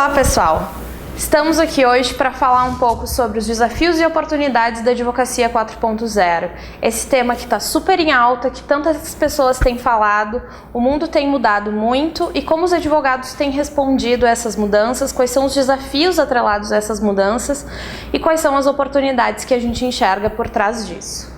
Olá, pessoal! Estamos aqui hoje para falar um pouco sobre os desafios e oportunidades da Advocacia 4.0. Esse tema que está super em alta, que tantas pessoas têm falado, o mundo tem mudado muito e como os advogados têm respondido a essas mudanças, quais são os desafios atrelados a essas mudanças e quais são as oportunidades que a gente enxerga por trás disso.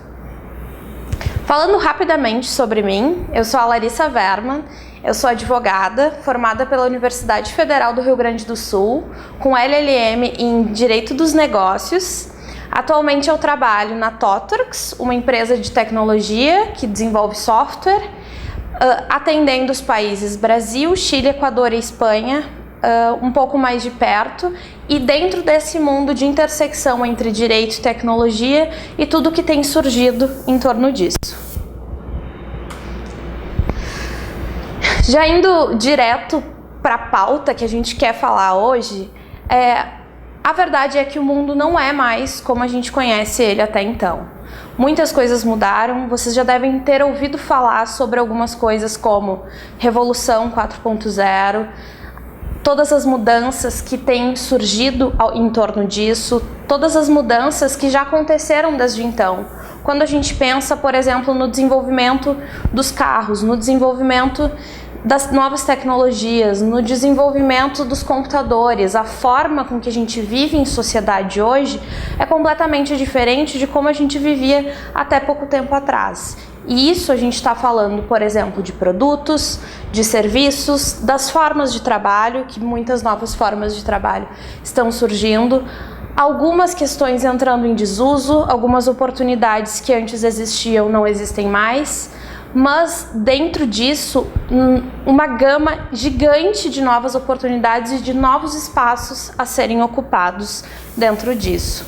Falando rapidamente sobre mim, eu sou a Larissa Werman, eu sou advogada, formada pela Universidade Federal do Rio Grande do Sul, com LLM em Direito dos Negócios. Atualmente eu trabalho na Totorx, uma empresa de tecnologia que desenvolve software, atendendo os países Brasil, Chile, Equador e Espanha, um pouco mais de perto, e dentro desse mundo de intersecção entre direito e tecnologia e tudo que tem surgido em torno disso. Já indo direto para a pauta que a gente quer falar hoje, a verdade é que o mundo não é mais como a gente conhece ele até então. Muitas coisas mudaram, vocês já devem ter ouvido falar sobre algumas coisas como Revolução 4.0, todas as mudanças que têm surgido em torno disso, todas as mudanças que já aconteceram desde então. Quando a gente pensa, por exemplo, no desenvolvimento dos carros, no desenvolvimento das novas tecnologias, no desenvolvimento dos computadores, a forma com que a gente vive em sociedade hoje é completamente diferente de como a gente vivia até pouco tempo atrás. E isso a gente está falando, por exemplo, de produtos, de serviços, das formas de trabalho, que muitas novas formas de trabalho estão surgindo, algumas questões entrando em desuso, algumas oportunidades que antes existiam não existem mais, mas dentro disso, uma gama gigante de novas oportunidades e de novos espaços a serem ocupados dentro disso.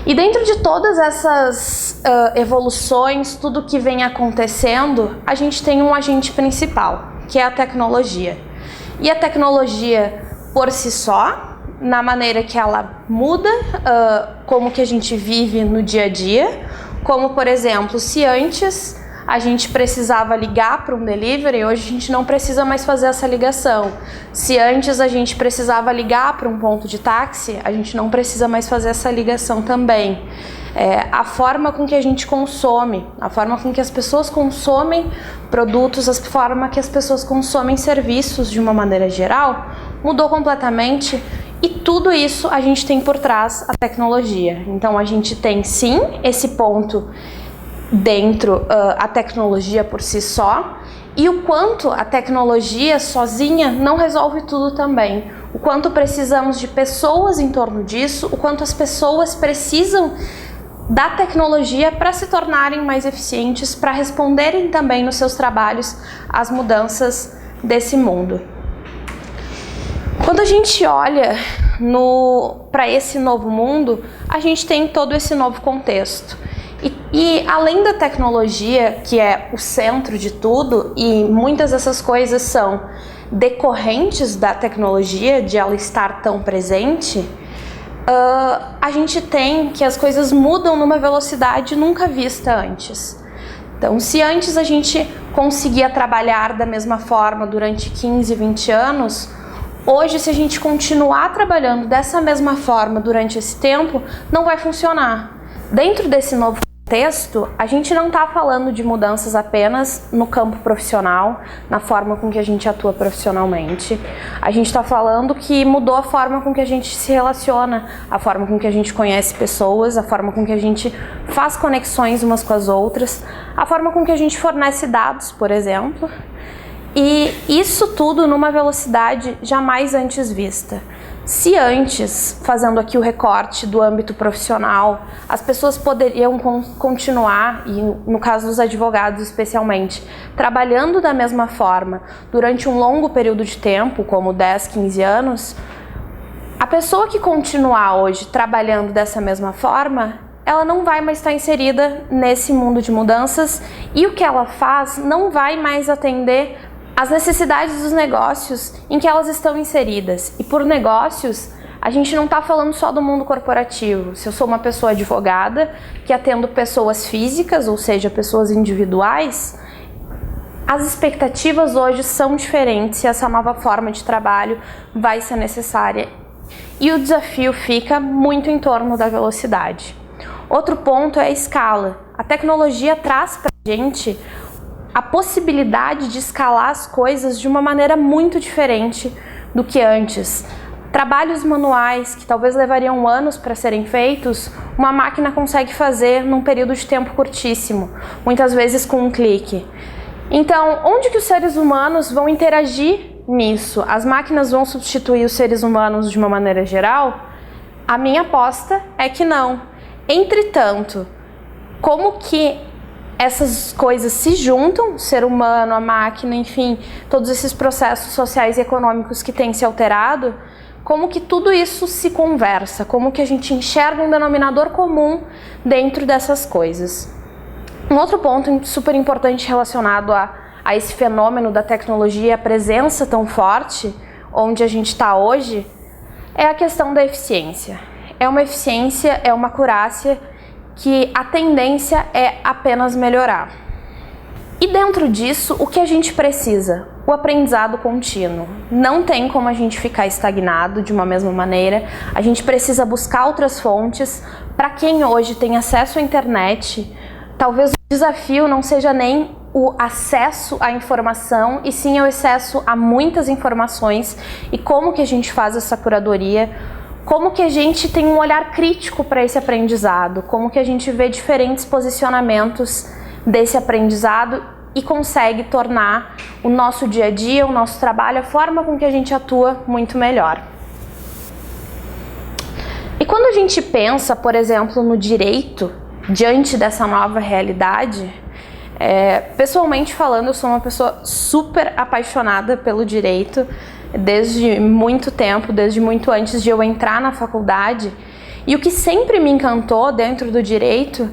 E dentro de todas essas evoluções, tudo que vem acontecendo, a gente tem um agente principal, que é a tecnologia. E a tecnologia por si só, na maneira que ela muda como que a gente vive no dia a dia, como, por exemplo, se antes a gente precisava ligar para um delivery, hoje a gente não precisa mais fazer essa ligação. Se antes a gente precisava ligar para um ponto de táxi, a gente não precisa mais fazer essa ligação também. A forma com que a gente consome, a forma com que as pessoas consomem produtos, a forma que as pessoas consomem serviços de uma maneira geral, mudou completamente. E tudo isso a gente tem por trás a tecnologia. Então a gente tem sim esse ponto dentro, a tecnologia por si só, e o quanto a tecnologia sozinha não resolve tudo também. O quanto precisamos de pessoas em torno disso, o quanto as pessoas precisam da tecnologia para se tornarem mais eficientes, para responderem também nos seus trabalhos às mudanças desse mundo. Quando a gente olha para esse novo mundo, a gente tem todo esse novo contexto. E além da tecnologia, que é o centro de tudo, e muitas dessas coisas são decorrentes da tecnologia, de ela estar tão presente, a gente tem que as coisas mudam numa velocidade nunca vista antes. Então, se antes a gente conseguia trabalhar da mesma forma durante 15, 20 anos, hoje, se a gente continuar trabalhando dessa mesma forma durante esse tempo, não vai funcionar. Dentro desse novo contexto, a gente não está falando de mudanças apenas no campo profissional, na forma com que a gente atua profissionalmente. A gente está falando que mudou a forma com que a gente se relaciona, a forma com que a gente conhece pessoas, a forma com que a gente faz conexões umas com as outras, a forma com que a gente fornece dados, por exemplo. E isso tudo numa velocidade jamais antes vista. Se antes, fazendo aqui o recorte do âmbito profissional, as pessoas poderiam continuar, e no caso dos advogados especialmente, trabalhando da mesma forma durante um longo período de tempo, como 10, 15 anos, a pessoa que continuar hoje trabalhando dessa mesma forma, ela não vai mais estar inserida nesse mundo de mudanças e o que ela faz não vai mais atender as necessidades dos negócios em que elas estão inseridas. E por negócios, a gente não está falando só do mundo corporativo. Se eu sou uma pessoa advogada que atendo pessoas físicas, ou seja, pessoas individuais, As expectativas hoje são diferentes e essa nova forma de trabalho vai ser necessária. E o desafio fica muito em torno da velocidade. Outro ponto é a escala. A tecnologia traz para a gente a possibilidade de escalar as coisas de uma maneira muito diferente do que antes. Trabalhos manuais que talvez levariam anos para serem feitos, uma máquina consegue fazer num período de tempo curtíssimo, muitas vezes com um clique. Então, onde que os seres humanos vão interagir nisso? As máquinas vão substituir os seres humanos de uma maneira geral? A minha aposta é que não. Entretanto, como que essas coisas se juntam, o ser humano, a máquina, enfim, todos esses processos sociais e econômicos que têm se alterado, como que tudo isso se conversa, como que a gente enxerga um denominador comum dentro dessas coisas. Um outro ponto super importante relacionado a esse fenômeno da tecnologia, a presença tão forte onde a gente está hoje, é a questão da eficiência. É uma eficiência, é uma acurácia que a tendência é apenas melhorar. E dentro disso, o que a gente precisa? O aprendizado contínuo. Não tem como a gente ficar estagnado de uma mesma maneira. A gente precisa buscar outras fontes. Para quem hoje tem acesso à internet, talvez o desafio não seja nem o acesso à informação, e sim o acesso a muitas informações e como que a gente faz essa curadoria, como que a gente tem um olhar crítico para esse aprendizado, como que a gente vê diferentes posicionamentos desse aprendizado e consegue tornar o nosso dia a dia, o nosso trabalho, a forma com que a gente atua muito melhor. E quando a gente pensa, por exemplo, no direito, diante dessa nova realidade, pessoalmente falando, eu sou uma pessoa super apaixonada pelo direito, desde muito tempo, desde muito antes de eu entrar na faculdade. E o que sempre me encantou dentro do direito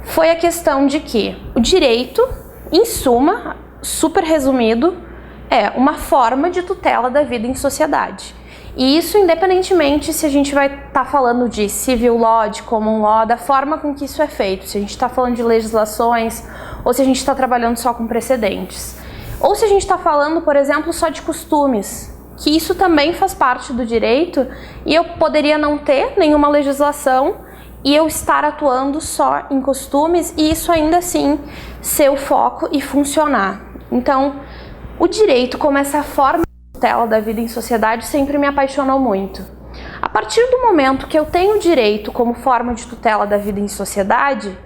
foi a questão de que o direito, em suma, super resumido, é uma forma de tutela da vida em sociedade. E isso independentemente se a gente vai estar falando de civil law, de common law, da forma com que isso é feito, se a gente está falando de legislações ou se a gente está trabalhando só com precedentes. Ou se a gente está falando, por exemplo, só de costumes, que isso também faz parte do direito e eu poderia não ter nenhuma legislação e eu estar atuando só em costumes e isso ainda assim ser o foco e funcionar. Então, o direito como essa forma de tutela da vida em sociedade sempre me apaixonou muito. A partir do momento que eu tenho o direito como forma de tutela da vida em sociedade,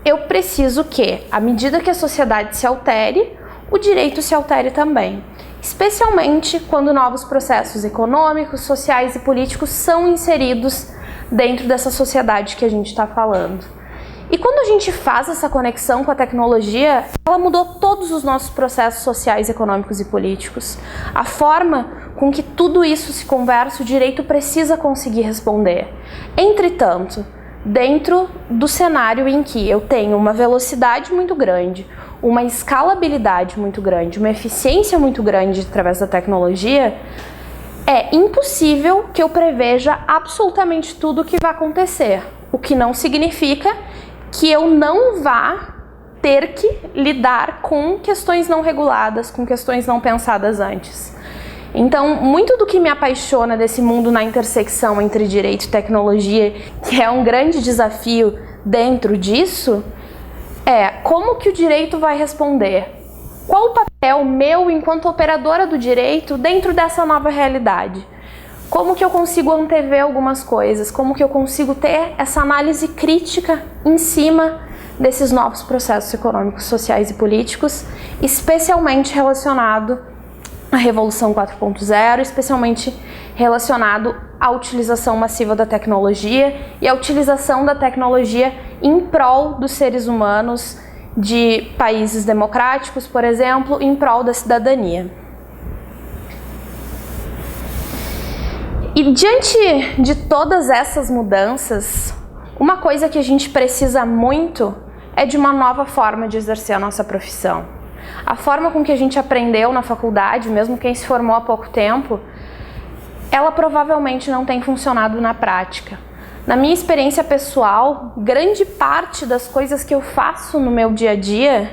eu preciso que, à medida que a sociedade se altere, o direito se altere também. Especialmente quando novos processos econômicos, sociais e políticos são inseridos dentro dessa sociedade que a gente está falando. E quando a gente faz essa conexão com a tecnologia, ela mudou todos os nossos processos sociais, econômicos e políticos. A forma com que tudo isso se conversa, o direito precisa conseguir responder. Entretanto, dentro do cenário em que eu tenho uma velocidade muito grande, uma escalabilidade muito grande, uma eficiência muito grande através da tecnologia, é impossível que eu preveja absolutamente tudo o que vai acontecer, o que não significa que eu não vá ter que lidar com questões não reguladas, com questões não pensadas antes. Então, muito do que me apaixona desse mundo na intersecção entre direito e tecnologia, que é um grande desafio dentro disso, é como que o direito vai responder? Qual o papel meu enquanto operadora do direito dentro dessa nova realidade? Como que eu consigo antever algumas coisas? Como que eu consigo ter essa análise crítica em cima desses novos processos econômicos, sociais e políticos, especialmente relacionado à Revolução 4.0, especialmente relacionado à utilização massiva da tecnologia e à utilização da tecnologia em prol dos seres humanos de países democráticos, por exemplo, em prol da cidadania. E diante de todas essas mudanças, uma coisa que a gente precisa muito é de uma nova forma de exercer a nossa profissão. A forma com que a gente aprendeu na faculdade, mesmo quem se formou há pouco tempo, ela provavelmente não tem funcionado na prática. Na minha experiência pessoal, grande parte das coisas que eu faço no meu dia a dia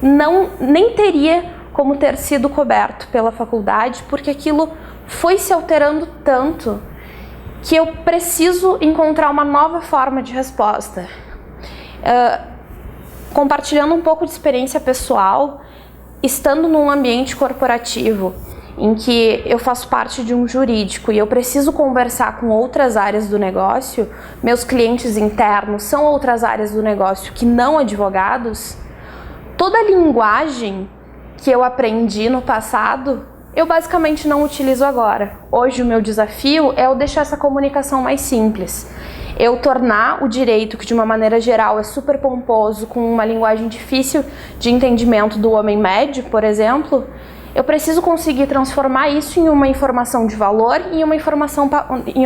nem teria como ter sido coberto pela faculdade, porque aquilo foi se alterando tanto que eu preciso encontrar uma nova forma de resposta. Compartilhando um pouco de experiência pessoal, estando num ambiente corporativo em que eu faço parte de um jurídico e eu preciso conversar com outras áreas do negócio, meus clientes internos são outras áreas do negócio que não advogados, toda a linguagem que eu aprendi no passado, eu basicamente não utilizo agora. Hoje o meu desafio é eu deixar essa comunicação mais simples. Eu tornar o direito, que de uma maneira geral é super pomposo, com uma linguagem difícil de entendimento do homem médio, por exemplo, eu preciso conseguir transformar isso em uma informação de valor e em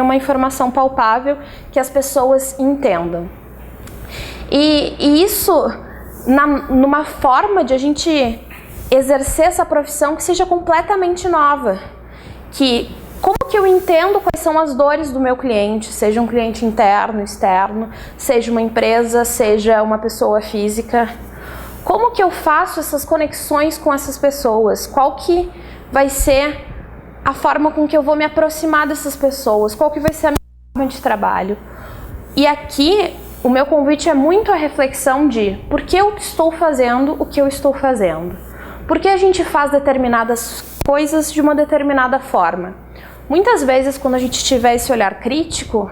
uma informação palpável que as pessoas entendam. E isso numa forma de a gente exercer essa profissão que seja completamente nova. Como que eu entendo quais são as dores do meu cliente, seja um cliente interno, externo, seja uma empresa, seja uma pessoa física. Como que eu faço essas conexões com essas pessoas? Qual que vai ser a forma com que eu vou me aproximar dessas pessoas? Qual que vai ser a minha forma de trabalho? E aqui o meu convite é muito a reflexão de por que eu estou fazendo o que eu estou fazendo? Por que a gente faz determinadas coisas de uma determinada forma? Muitas vezes, quando a gente tiver esse olhar crítico,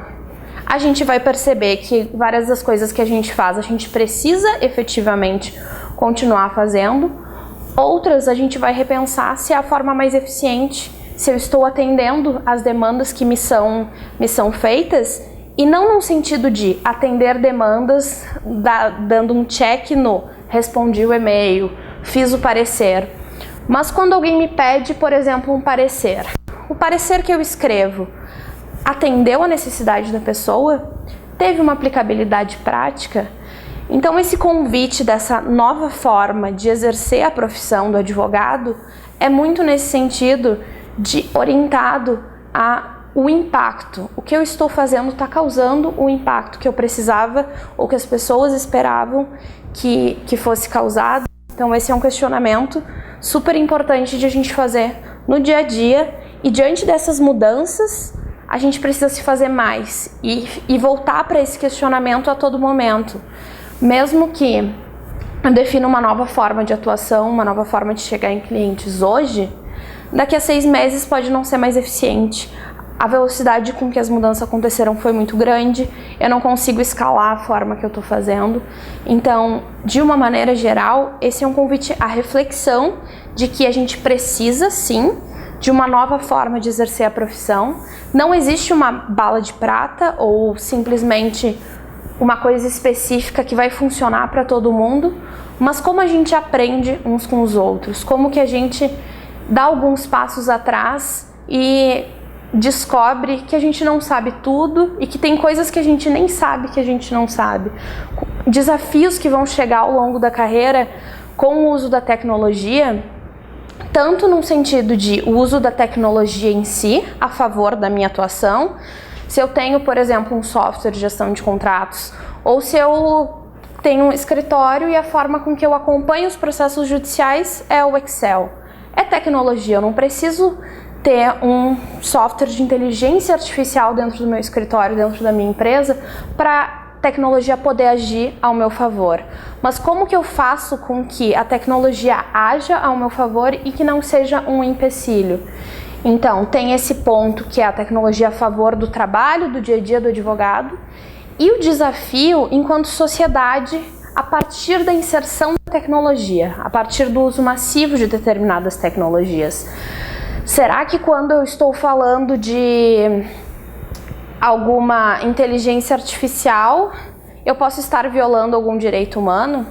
a gente vai perceber que várias das coisas que a gente faz, a gente precisa efetivamente continuar fazendo. Outras, a gente vai repensar se é a forma mais eficiente, se eu estou atendendo às demandas que me são feitas, e não num sentido de atender demandas dando um check no respondi o e-mail, fiz o parecer. Mas quando alguém me pede, por exemplo, um parecer, o parecer que eu escrevo atendeu a necessidade da pessoa? Teve uma aplicabilidade prática? Então esse convite dessa nova forma de exercer a profissão do advogado é muito nesse sentido de orientado ao impacto. O que eu estou fazendo está causando o impacto que eu precisava ou que as pessoas esperavam que fosse causado. Então esse é um questionamento super importante de a gente fazer no dia a dia, e diante dessas mudanças a gente precisa se fazer mais e voltar para esse questionamento a todo momento. Mesmo que eu defina uma nova forma de atuação, uma nova forma de chegar em clientes hoje, daqui a 6 meses pode não ser mais eficiente. A velocidade com que as mudanças aconteceram foi muito grande, eu não consigo escalar a forma que eu estou fazendo. Então, de uma maneira geral, esse é um convite à reflexão de que a gente precisa, sim, de uma nova forma de exercer a profissão. Não existe uma bala de prata ou simplesmente uma coisa específica que vai funcionar para todo mundo, mas como a gente aprende uns com os outros, como que a gente dá alguns passos atrás e descobre que a gente não sabe tudo e que tem coisas que a gente nem sabe que a gente não sabe. Desafios que vão chegar ao longo da carreira com o uso da tecnologia, tanto no sentido de o uso da tecnologia em si, a favor da minha atuação. Se eu tenho, por exemplo, um software de gestão de contratos, ou se eu tenho um escritório e a forma com que eu acompanho os processos judiciais é o Excel. É tecnologia, eu não preciso ter um software de inteligência artificial dentro do meu escritório, dentro da minha empresa, para tecnologia poder agir ao meu favor. Mas como que eu faço com que a tecnologia haja ao meu favor e que não seja um empecilho? Então, tem esse ponto que é a tecnologia a favor do trabalho, do dia a dia do advogado, e o desafio enquanto sociedade a partir da inserção da tecnologia, a partir do uso massivo de determinadas tecnologias. Será que quando eu estou falando de alguma inteligência artificial, eu posso estar violando algum direito humano?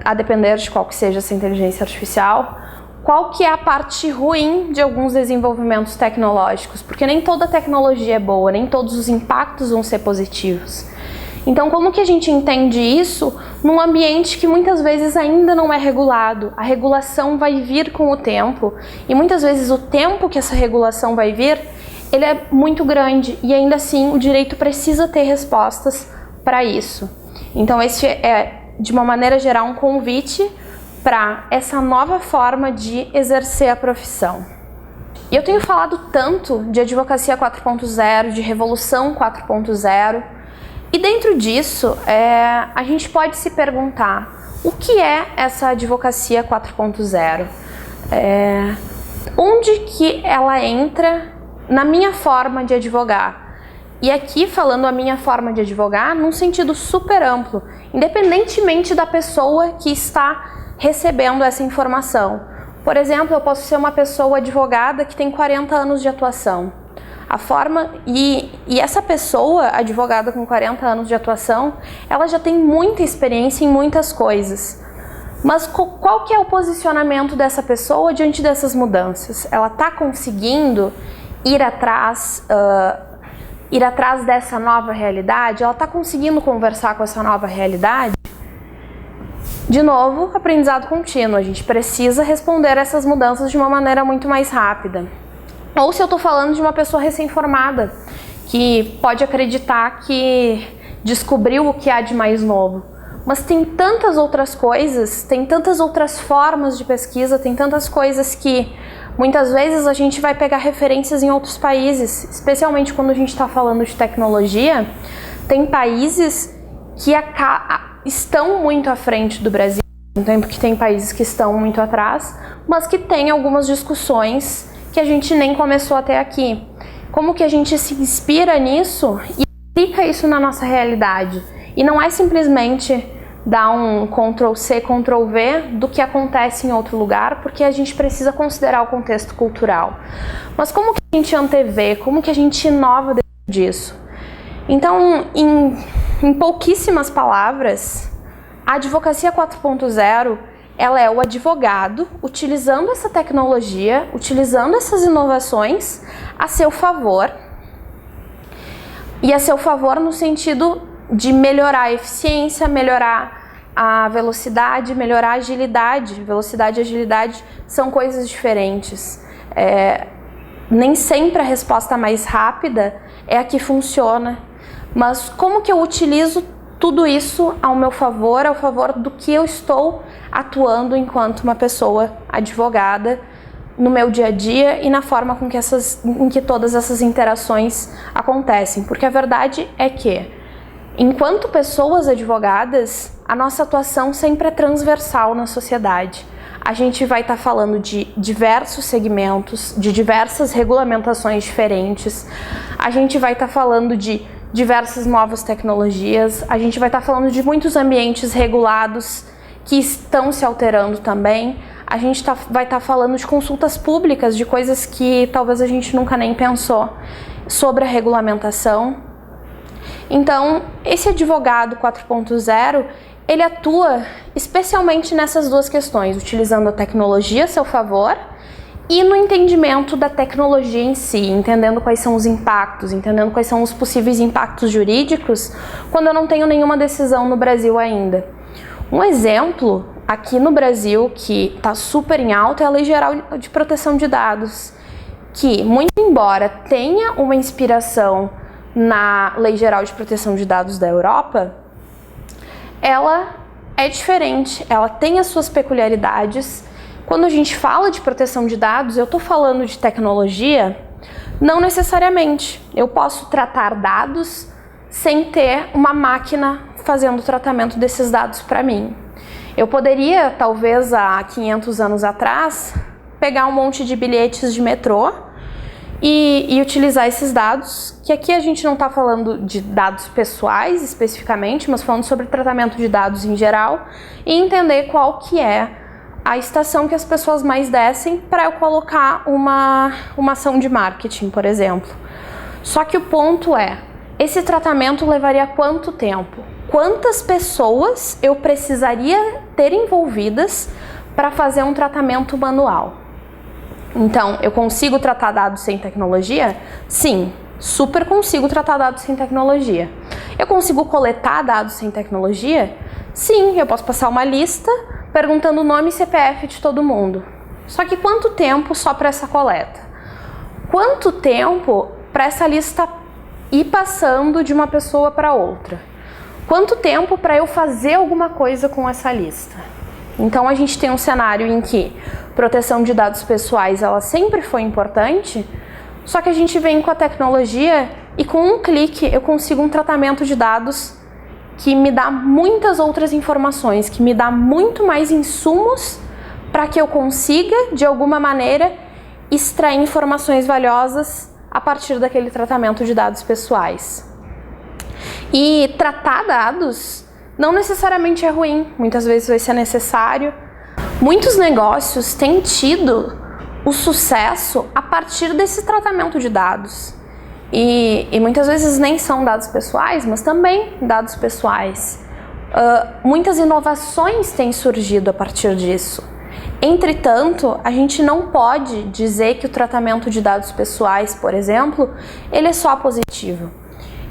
A depender de qual que seja essa inteligência artificial. Qual que é a parte ruim de alguns desenvolvimentos tecnológicos? Porque nem toda tecnologia é boa, nem todos os impactos vão ser positivos. Então, como que a gente entende isso num ambiente que muitas vezes ainda não é regulado? A regulação vai vir com o tempo, e muitas vezes o tempo que essa regulação vai vir, ele é muito grande, e ainda assim o direito precisa ter respostas para isso. Então esse é, de uma maneira geral, um convite para essa nova forma de exercer a profissão. E eu tenho falado tanto de advocacia 4.0, de revolução 4.0, e dentro disso a gente pode se perguntar o que é essa advocacia 4.0? Onde que ela entra na minha forma de advogar? E aqui falando a minha forma de advogar num sentido super amplo, independentemente da pessoa que está recebendo essa informação. Por exemplo, eu posso ser uma pessoa advogada que tem 40 anos de atuação. E essa pessoa, advogada com 40 anos de atuação, ela já tem muita experiência em muitas coisas. Mas qual que é o posicionamento dessa pessoa diante dessas mudanças? Ela está conseguindo ir atrás dessa nova realidade? Ela está conseguindo conversar com essa nova realidade? De novo, aprendizado contínuo. A gente precisa responder a essas mudanças de uma maneira muito mais rápida. Ou se eu estou falando de uma pessoa recém-formada, que pode acreditar que descobriu o que há de mais novo. Mas tem tantas outras coisas, tem tantas outras formas de pesquisa, tem tantas coisas que muitas vezes a gente vai pegar referências em outros países, especialmente quando a gente está falando de tecnologia. Tem países que estão muito à frente do Brasil, no tempo que tem países que estão muito atrás, mas que tem algumas discussões que a gente nem começou até aqui. Como que a gente se inspira nisso e aplica isso na nossa realidade? E não é simplesmente dar um Ctrl+C, Ctrl+V do que acontece em outro lugar, porque a gente precisa considerar o contexto cultural. Mas como que a gente antevê, como que a gente inova dentro disso? Então, em pouquíssimas palavras, a advocacia 4.0, ela é o advogado utilizando essa tecnologia, utilizando essas inovações a seu favor, e a seu favor no sentido de melhorar a eficiência, melhorar a velocidade, melhorar a agilidade. Velocidade e agilidade são coisas diferentes. Nem sempre a resposta mais rápida é a que funciona, mas como que eu utilizo tudo isso ao meu favor, ao favor do que eu estou atuando enquanto uma pessoa advogada no meu dia a dia e na forma em que todas essas interações acontecem. Porque a verdade é que, enquanto pessoas advogadas, a nossa atuação sempre é transversal na sociedade. A gente vai estar falando de diversos segmentos, de diversas regulamentações diferentes, a gente vai estar falando de diversas novas tecnologias, a gente vai estar falando de muitos ambientes regulados que estão se alterando também, a gente vai estar falando de consultas públicas, de coisas que talvez a gente nunca nem pensou sobre a regulamentação. Então, esse advogado 4.0, ele atua especialmente nessas duas questões, utilizando a tecnologia a seu favor e no entendimento da tecnologia em si, entendendo quais são os impactos, entendendo quais são os possíveis impactos jurídicos quando eu não tenho nenhuma decisão no Brasil ainda. Um exemplo aqui no Brasil que está super em alta é a Lei Geral de Proteção de Dados, que, muito embora tenha uma inspiração na Lei Geral de Proteção de Dados da Europa, ela é diferente, ela tem as suas peculiaridades. Quando a gente fala de proteção de dados, eu estou falando de tecnologia? Não necessariamente. Eu posso tratar dados sem ter uma máquina fazendo o tratamento desses dados para mim. Eu poderia, talvez há 500 anos atrás, pegar um monte de bilhetes de metrô e utilizar esses dados, que aqui a gente não está falando de dados pessoais especificamente, mas falando sobre tratamento de dados em geral, e entender qual que é a estação que as pessoas mais descem para eu colocar uma ação de marketing, por exemplo. Só que o ponto é, esse tratamento levaria quanto tempo? Quantas pessoas eu precisaria ter envolvidas para fazer um tratamento manual? Então, eu consigo tratar dados sem tecnologia? Sim, super consigo tratar dados sem tecnologia. Eu consigo coletar dados sem tecnologia? Sim, eu posso passar uma lista perguntando o nome e CPF de todo mundo. Só que quanto tempo só para essa coleta? Quanto tempo para essa lista ir passando de uma pessoa para outra? Quanto tempo para eu fazer alguma coisa com essa lista? Então a gente tem um cenário em que proteção de dados pessoais ela sempre foi importante, só que a gente vem com a tecnologia e com um clique eu consigo um tratamento de dados que me dá muitas outras informações, que me dá muito mais insumos para que eu consiga, de alguma maneira, extrair informações valiosas a partir daquele tratamento de dados pessoais. E tratar dados não necessariamente é ruim, muitas vezes vai ser necessário. Muitos negócios têm tido o sucesso a partir desse tratamento de dados. E muitas vezes nem são dados pessoais, mas também dados pessoais. Muitas inovações têm surgido a partir disso. Entretanto, a gente não pode dizer que o tratamento de dados pessoais, por exemplo, ele é só positivo.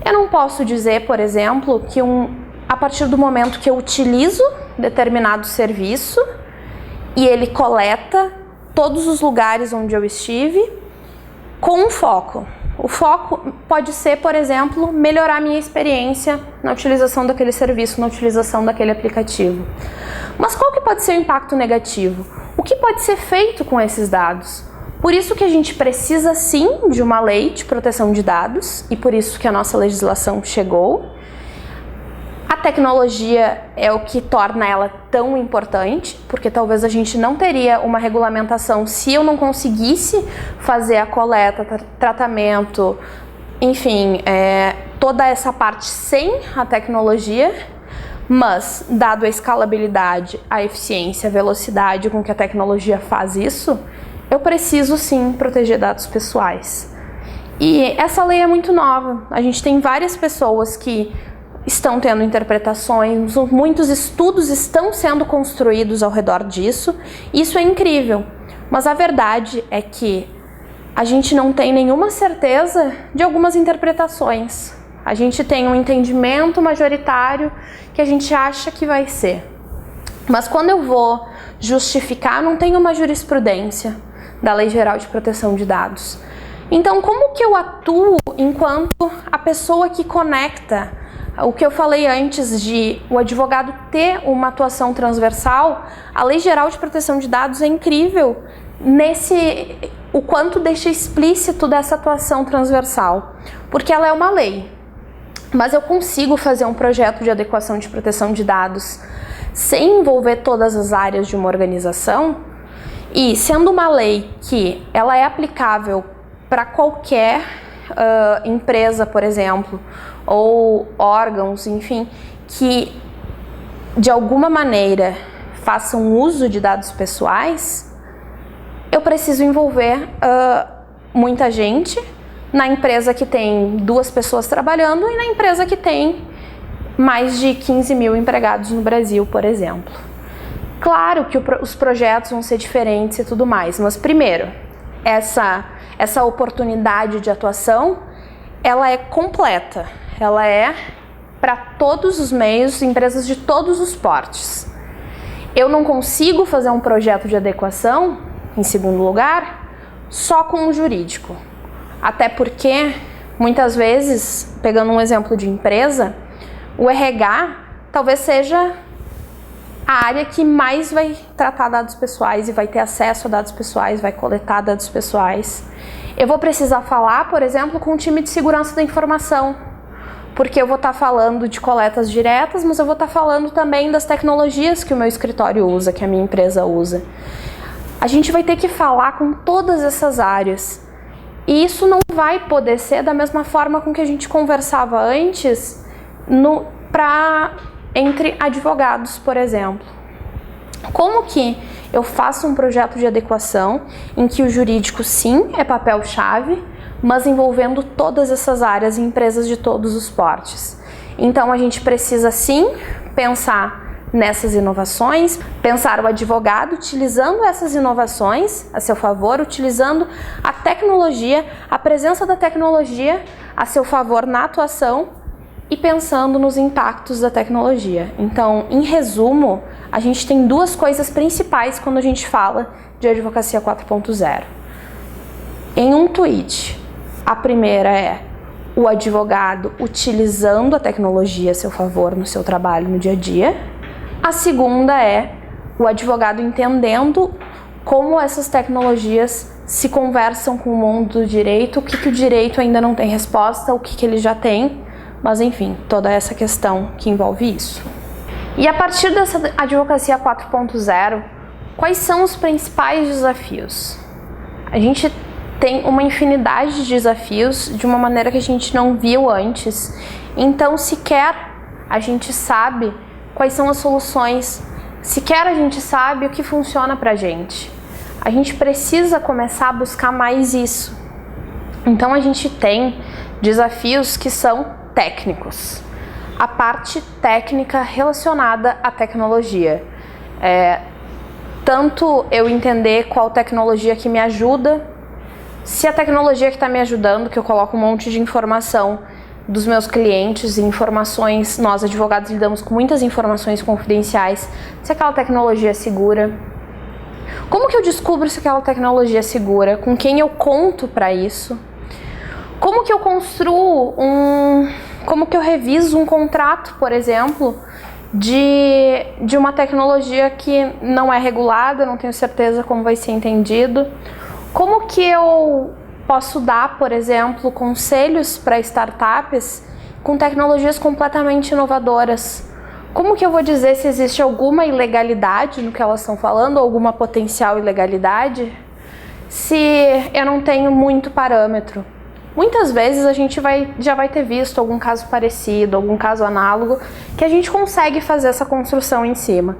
Eu não posso dizer, por exemplo, que a partir do momento que eu utilizo determinado serviço e ele coleta todos os lugares onde eu estive com um foco. O foco pode ser, por exemplo, melhorar a minha experiência na utilização daquele serviço, na utilização daquele aplicativo. Mas qual que pode ser o impacto negativo? O que pode ser feito com esses dados? Por isso que a gente precisa sim de uma lei de proteção de dados e por isso que a nossa legislação chegou. A tecnologia é o que torna ela tão importante, porque talvez a gente não teria uma regulamentação se eu não conseguisse fazer a coleta, tratamento, enfim, toda essa parte sem a tecnologia, mas dado a escalabilidade, a eficiência, a velocidade com que a tecnologia faz isso, eu preciso sim proteger dados pessoais. E essa lei é muito nova, a gente tem várias pessoas que estão tendo interpretações, muitos estudos estão sendo construídos ao redor disso, isso é incrível, mas a verdade é que a gente não tem nenhuma certeza de algumas interpretações. A gente tem um entendimento majoritário que a gente acha que vai ser. Mas quando eu vou justificar, não tem uma jurisprudência da Lei Geral de Proteção de Dados. Então, como que eu atuo enquanto a pessoa que conecta? O que eu falei antes de o advogado ter uma atuação transversal, a Lei Geral de Proteção de Dados é incrível o quanto deixa explícito dessa atuação transversal, porque ela é uma lei, mas eu consigo fazer um projeto de adequação de proteção de dados sem envolver todas as áreas de uma organização e sendo uma lei que ela é aplicável para qualquer empresa, por exemplo, ou órgãos, enfim, que de alguma maneira façam uso de dados pessoais, eu preciso envolver muita gente na empresa que tem 2 pessoas trabalhando e na empresa que tem mais de 15 mil empregados no Brasil, por exemplo. Claro que os projetos vão ser diferentes e tudo mais, mas primeiro, essa oportunidade de atuação, ela é completa, ela é para todos os meios, empresas de todos os portes. Eu não consigo fazer um projeto de adequação, em segundo lugar, só com o jurídico. Até porque, muitas vezes, pegando um exemplo de empresa, o RH talvez seja a área que mais vai tratar dados pessoais e vai ter acesso a dados pessoais, vai coletar dados pessoais. Eu vou precisar falar, por exemplo, com o time de segurança da informação, porque eu vou estar falando de coletas diretas, mas eu vou estar falando também das tecnologias que o meu escritório usa, que a minha empresa usa. A gente vai ter que falar com todas essas áreas. E isso não vai poder ser da mesma forma com que a gente conversava antes entre advogados, por exemplo. Como que eu faço um projeto de adequação em que o jurídico sim é papel-chave, mas envolvendo todas essas áreas e empresas de todos os portes? Então a gente precisa sim pensar nessas inovações, pensar o advogado utilizando essas inovações a seu favor, utilizando a tecnologia, a presença da tecnologia a seu favor na atuação e pensando nos impactos da tecnologia. Então, em resumo, a gente tem 2 coisas principais quando a gente fala de advocacia 4.0. Em um tweet, a primeira é o advogado utilizando a tecnologia a seu favor no seu trabalho no dia a dia. A segunda é o advogado entendendo como essas tecnologias se conversam com o mundo do direito, o que o direito ainda não tem resposta, o que ele já tem, mas enfim, toda essa questão que envolve isso. E a partir dessa advocacia 4.0, quais são os principais desafios? A gente tem uma infinidade de desafios de uma maneira que a gente não viu antes, então sequer a gente sabe quais são as soluções, sequer a gente sabe o que funciona pra gente. A gente precisa começar a buscar mais isso. Então a gente tem desafios que são técnicos. A parte técnica relacionada à tecnologia. Tanto eu entender qual tecnologia que me ajuda, se a tecnologia que está me ajudando, que eu coloco um monte de informação dos meus clientes, informações, nós advogados lidamos com muitas informações confidenciais, se aquela tecnologia é segura. Como que eu descubro se aquela tecnologia é segura? Com quem eu conto para isso? Como que eu construo como que eu reviso um contrato, por exemplo, de uma tecnologia que não é regulada, não tenho certeza como vai ser entendido? Como que eu posso dar, por exemplo, conselhos para startups com tecnologias completamente inovadoras? Como que eu vou dizer se existe alguma ilegalidade no que elas estão falando, alguma potencial ilegalidade, se eu não tenho muito parâmetro? Muitas vezes a gente já vai ter visto algum caso parecido, algum caso análogo, que a gente consegue fazer essa construção em cima.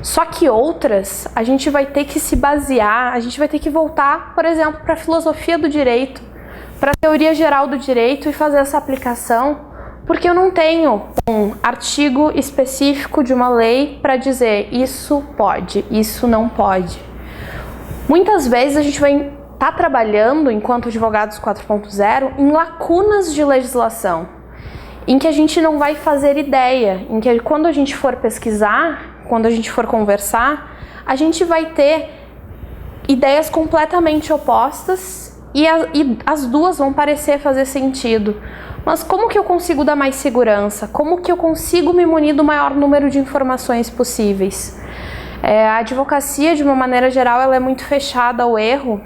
Só que outras, a gente vai ter que se basear, a gente vai ter que voltar, por exemplo, para a filosofia do direito, para a teoria geral do direito e fazer essa aplicação, porque eu não tenho um artigo específico de uma lei para dizer isso pode, isso não pode. Muitas vezes a gente vai estar trabalhando, enquanto advogados 4.0, em lacunas de legislação, em que a gente não vai fazer ideia, em que quando a gente for pesquisar, quando a gente for conversar, a gente vai ter ideias completamente opostas e as duas vão parecer fazer sentido. Mas como que eu consigo dar mais segurança? Como que eu consigo me munir do maior número de informações possíveis? A advocacia, de uma maneira geral, ela é muito fechada ao erro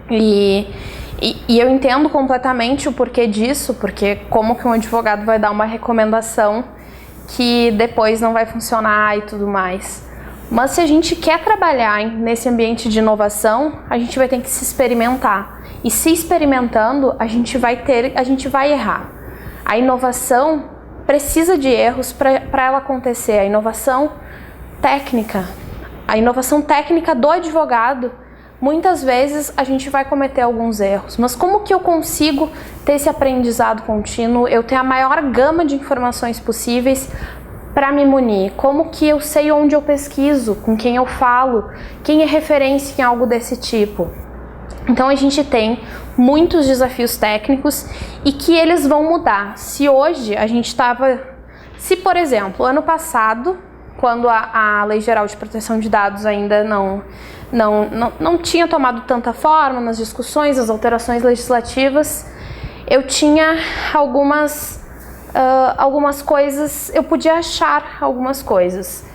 e eu entendo completamente o porquê disso, porque como que um advogado vai dar uma recomendação que depois não vai funcionar e tudo mais. Mas se a gente quer trabalhar nesse ambiente de inovação, a gente vai ter que se experimentar. E se experimentando, a gente vai errar. A inovação precisa de erros para ela acontecer. A inovação técnica do advogado, muitas vezes a gente vai cometer alguns erros. Mas como que eu consigo ter esse aprendizado contínuo, eu ter a maior gama de informações possíveis para me munir? Como que eu sei onde eu pesquiso, com quem eu falo, quem é referência em algo desse tipo? Então a gente tem muitos desafios técnicos e que eles vão mudar. Se hoje a gente se por exemplo, ano passado, quando a Lei Geral de Proteção de Dados ainda não tinha tomado tanta forma nas discussões, as alterações legislativas, eu tinha algumas coisas, eu podia achar algumas coisas.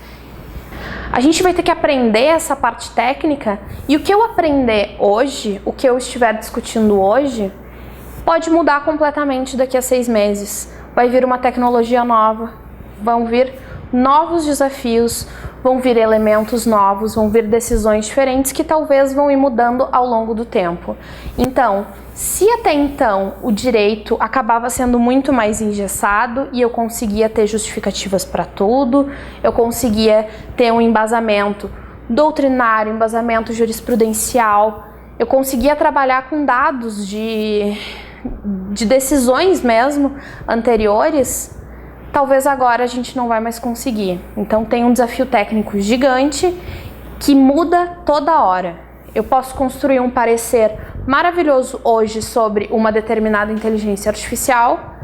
A gente vai ter que aprender essa parte técnica e o que eu aprender hoje, o que eu estiver discutindo hoje, pode mudar completamente daqui a 6 meses. Vai vir uma tecnologia nova, vão vir novos desafios, vão vir elementos novos, vão vir decisões diferentes que talvez vão ir mudando ao longo do tempo. Então, se até então o direito acabava sendo muito mais engessado e eu conseguia ter justificativas para tudo, eu conseguia ter um embasamento doutrinário, embasamento jurisprudencial, eu conseguia trabalhar com dados de decisões mesmo anteriores, talvez agora a gente não vai mais conseguir. Então tem um desafio técnico gigante que muda toda hora. Eu posso construir um parecer maravilhoso hoje sobre uma determinada inteligência artificial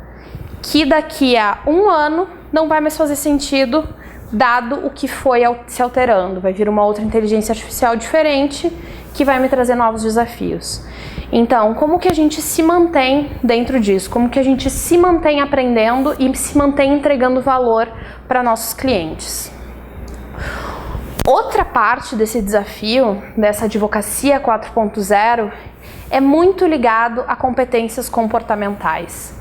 que daqui a 1 ano não vai mais fazer sentido dado o que foi se alterando. Vai vir uma outra inteligência artificial diferente que vai me trazer novos desafios. Então, como que a gente se mantém dentro disso? Como que a gente se mantém aprendendo e se mantém entregando valor para nossos clientes? Outra parte desse desafio, dessa advocacia 4.0, é muito ligado a competências comportamentais.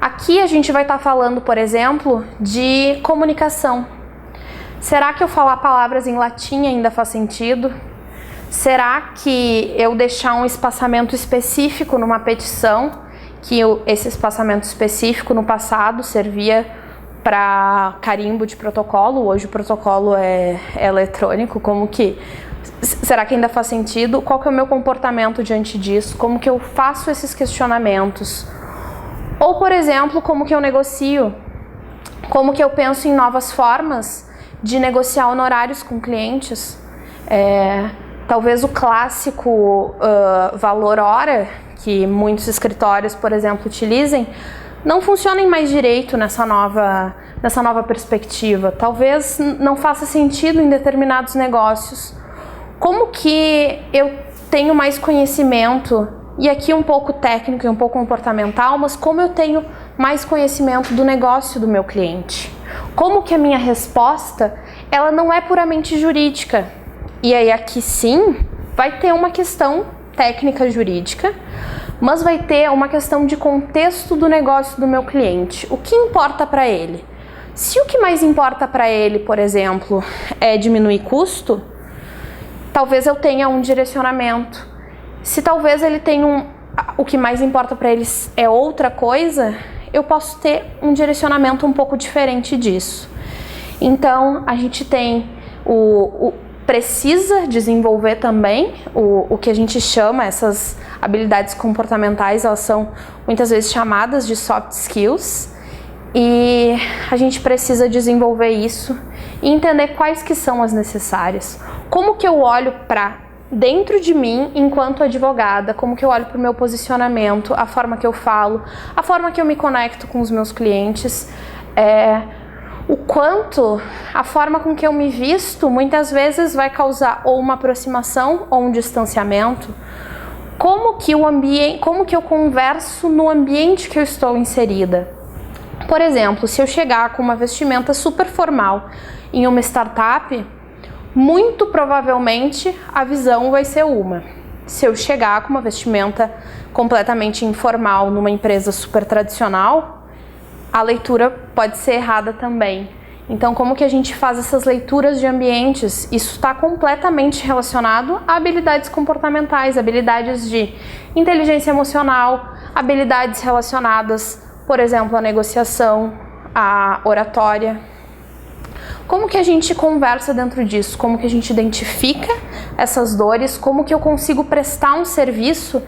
Aqui a gente vai estar falando, por exemplo, de comunicação. Será que eu falar palavras em latim ainda faz sentido? Será que eu deixar um espaçamento específico numa petição, que esse espaçamento específico no passado servia para carimbo de protocolo, hoje o protocolo é eletrônico, será que ainda faz sentido? Qual que é o meu comportamento diante disso? Como que eu faço esses questionamentos? Ou, por exemplo, como que eu negocio? Como que eu penso em novas formas de negociar honorários com clientes? Talvez o clássico valor hora, que muitos escritórios, por exemplo, utilizem, não funcionem mais direito nessa nova perspectiva. Talvez não faça sentido em determinados negócios. Como que eu tenho mais conhecimento, e aqui um pouco técnico e um pouco comportamental, mas como eu tenho mais conhecimento do negócio do meu cliente? Como que a minha resposta, ela não é puramente jurídica? E aí aqui sim, vai ter uma questão técnica jurídica, mas vai ter uma questão de contexto do negócio do meu cliente. O que importa para ele? Se o que mais importa para ele, por exemplo, é diminuir custo, talvez eu tenha um direcionamento. Se talvez ele tenha o que mais importa para eles é outra coisa, eu posso ter um direcionamento um pouco diferente disso. Então, a gente tem precisa desenvolver também o que a gente chama, essas habilidades comportamentais, elas são muitas vezes chamadas de soft skills, e a gente precisa desenvolver isso e entender quais que são as necessárias. Como que eu olho para dentro de mim enquanto advogada, como que eu olho para o meu posicionamento, a forma que eu falo, a forma que eu me conecto com os meus clientes, o quanto a forma com que eu me visto muitas vezes vai causar ou uma aproximação ou um distanciamento. Como que eu converso no ambiente que eu estou inserida. Por exemplo, se eu chegar com uma vestimenta super formal em uma startup, muito provavelmente a visão vai ser uma. Se eu chegar com uma vestimenta completamente informal numa empresa super tradicional, a leitura pode ser errada também. Então, como que a gente faz essas leituras de ambientes? Isso está completamente relacionado a habilidades comportamentais, habilidades de inteligência emocional, habilidades relacionadas, por exemplo, à negociação, à oratória. Como que a gente conversa dentro disso? Como que a gente identifica essas dores? Como que eu consigo prestar um serviço